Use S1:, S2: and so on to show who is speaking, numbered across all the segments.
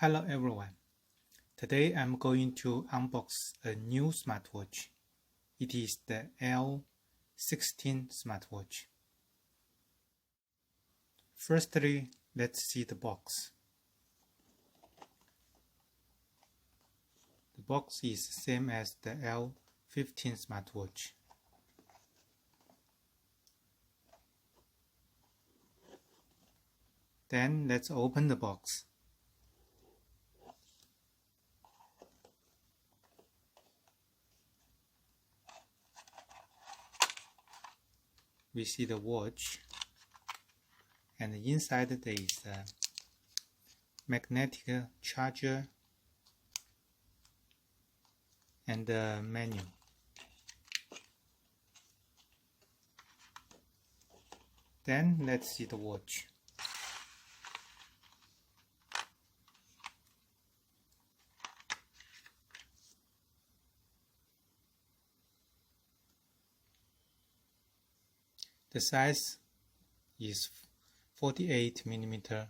S1: Hello everyone. Today I'm going to unbox a new smartwatch. It is the L16 Smartwatch. Firstly, let's see the box. The box is same as the L15 Smartwatch. Then let's open the box. We see the watch, and inside there is a magnetic charger and a menu. Then let's see the watch. The size is 48 mm.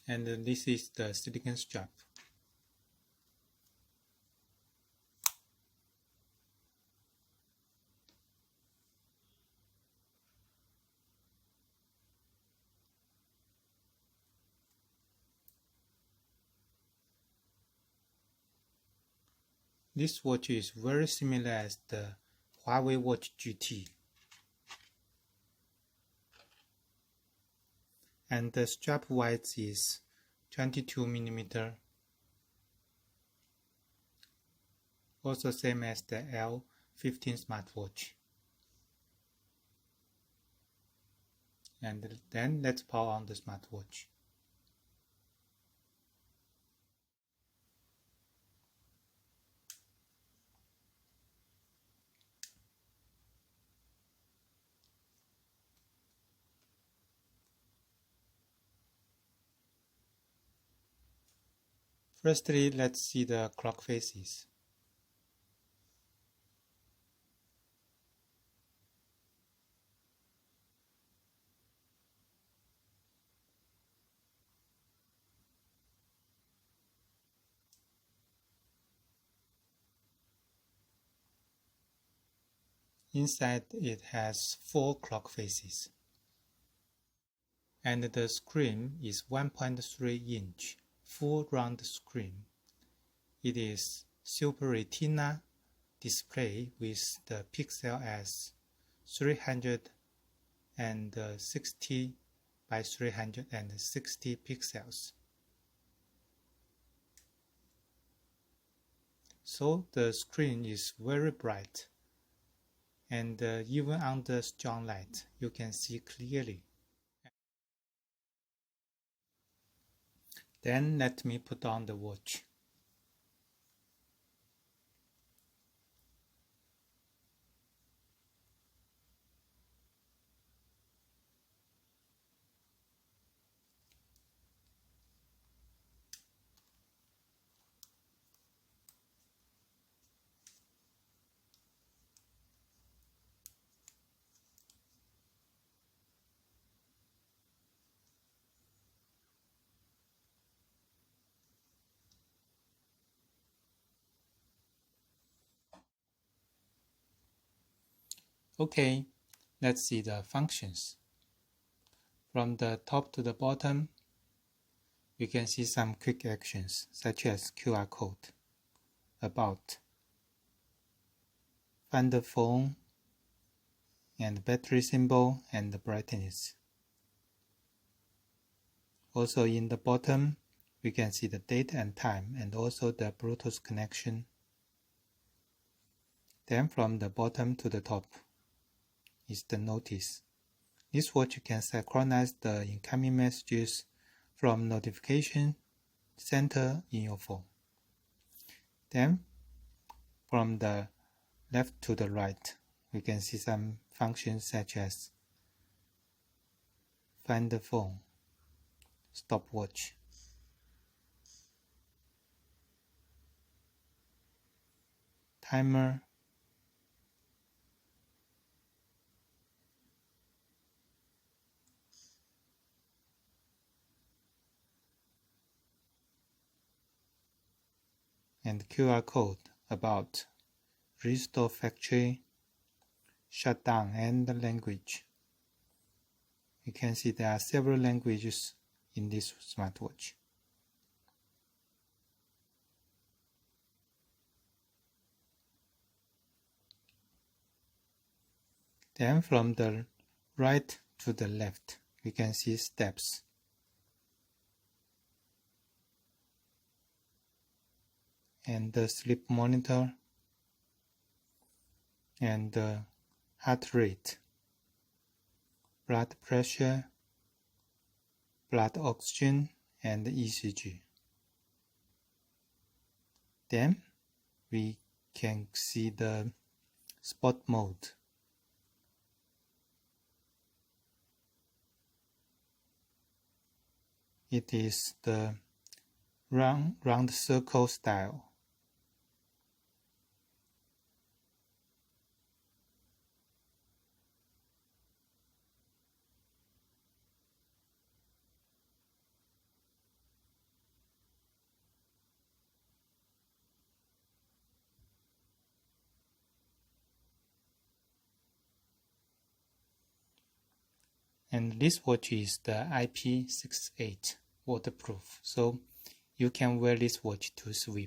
S1: And this is the silicone strap. This watch is very similar as the HUAWEI.WATCH.GT. And the strap width is 22 mm. Also same as the L15 smartwatch. And then let's power on the smartwatch. Firstly, let's see the clock faces. Inside it has 4 clock faces. And the screen is 1.3 inch full round screen. It is Super Retina display with the pixel as 360 by 360 pixels. So the screen is very bright, and even under strong light you can see clearly. Then let me put on the watch. Okay, let's see the functions. From the top to the bottom, you can see some quick actions such as QR code, about, find the phone, and battery symbol and the brightness. Also in the bottom, we can see the date and time and also the Bluetooth connection. Then from the bottom to the top is the notice. This watch can synchronize the incoming messages from notification center in your phone. Then from the left to the right, we can see some functions such as find the phone, stopwatch, timer, and QR code about restore factory, shutdown, and language. You can see there are several languages in this smartwatch. Then from the right to the left, we can see steps. And the sleep monitor, and the heart rate, blood pressure, blood oxygen, and ECG. Then we can see the sport mode. It is the round circle style. And this watch is the Ip68 Waterproof, so you can wear this watch to swim,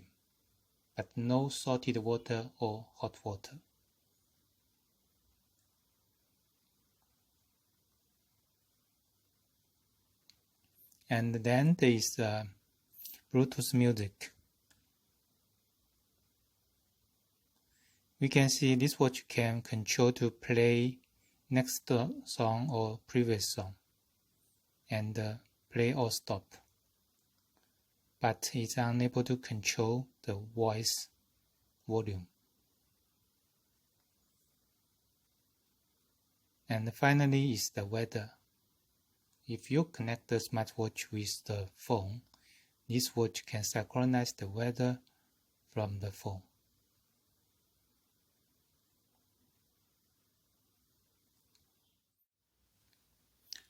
S1: but no salted water or hot water. And then there is Bluetooth music. We can see this watch can control to play next song or previous song, and play or stop, but it's unable to control the voice volume. And finally is the weather. If you connect the smartwatch with the phone, this watch can synchronize the weather from the phone.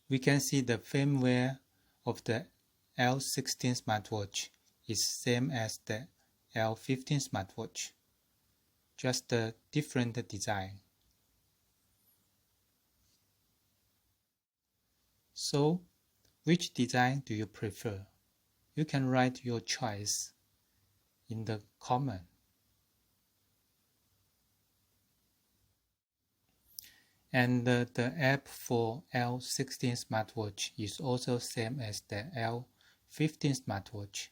S1: We can see the firmware of the L16 smartwatch is same as the L15 smartwatch, just a different design. So, which design do you prefer? You can write your choice in the comment. And the app for L16 smartwatch is also same as the L15 smartwatch.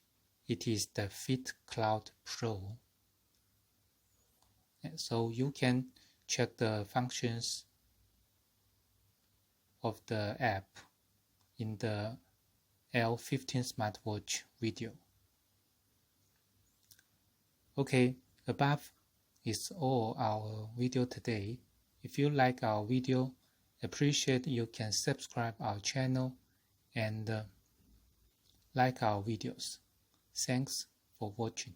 S1: It is the Fit Cloud Pro. And so you can check the functions of the app in the L15 smartwatch video. Okay, above is all our video today. If you like our video, appreciate you can subscribe our channel and like our videos. Thanks for watching.